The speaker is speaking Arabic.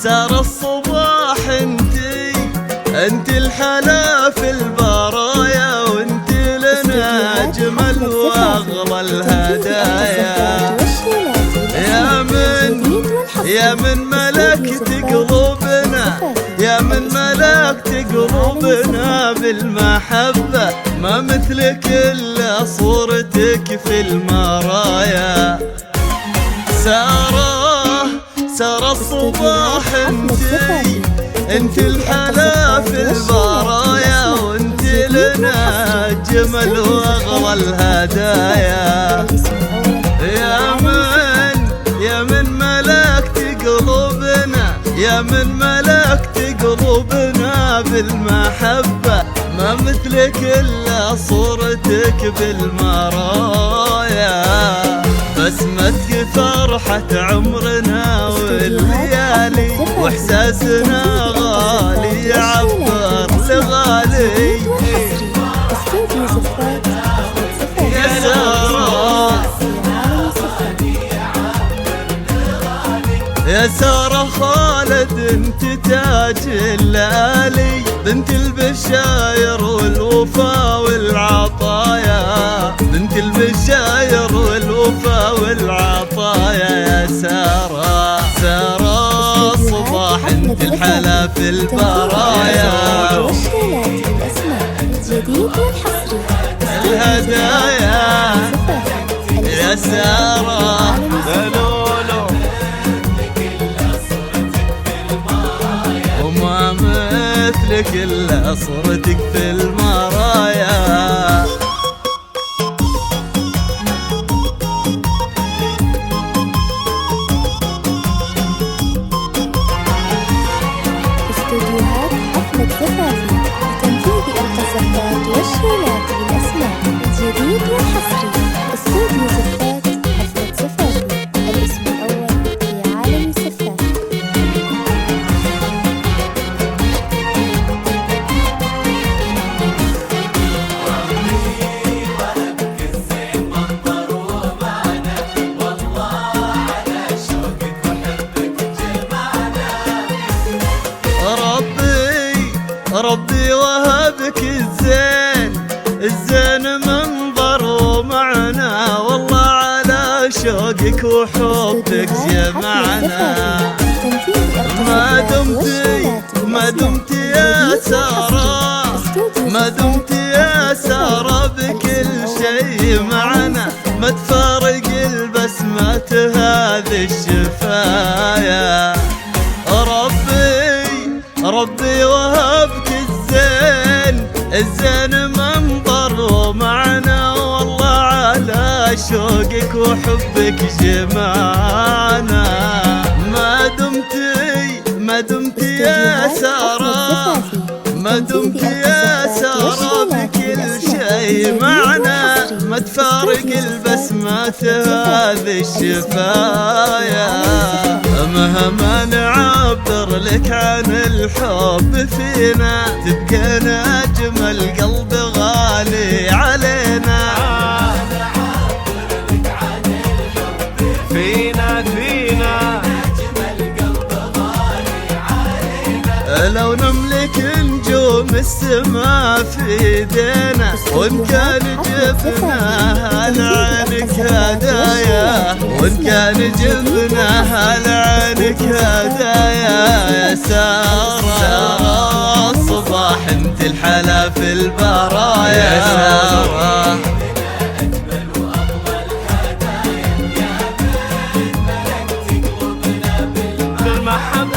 سارة الصباح انت الحلا في البرايا، وانت لنا اجمل واغلى الهدايا. يا من ملكت قلوبنا، يا من ملكت قلوبنا بالمحبة، ما مثلك الا صورتك في المرايا. سارة الصباح انت الحلا في البرايا، وانت لنا اجمل واغلى الهدايا. يا من ملكت قلوبنا، يا من ملكت قلوبنا بالمحبة، ما مثلك الا صورتك بالمرايا. بسمتك فرحة عمرنا والليالي، واحساسنا غالي يعبر لغالي. يا سارة، يا سارة خالد انت تاج الليالي، بنت البشاير والوفا والعطايا، بنت البشاير والوفا والعطايا. يا سارة، سارة صباح انت الحلا في البرايا، الهدايا. يا سارة وما مثلك الا صورتك في المرايا. استوديوهات حفلة زفافي لتنفيذ القصصات والشيلات بالأسماء الجديد والحصري. استوديو زفات حفلة زفافي، الاسم الأول في عالم الزفاف. ربي وهبك الزين منظر ومعنى، والله على شوقك وحبك جمعنا. ما دمت يا سارة، ما دمت يا سارة بكل شيء معنا، ما تفارق البسمة هذه الشفايا. ربي وهبك الزين منظر ومعنى، والله على شوقك وحبك جمعنا. ما دمت يا سارة، ما دمت يا سارة بكل شيء معنا، ما تفارق البسمة هذه الشفايا. مهما نعبر لك عن الحب فينا، تبقى أجمل قلب غالي علينا. فينا أجمل قلب غالي علينا. لو نملك نجوم السما في ايدينا، وان كان جبناها لعنك هدايا، وان كان جبناها لعنك هدايا. يا سارة الصباح انت الحلا في البرايا. يا سارة بالمحبة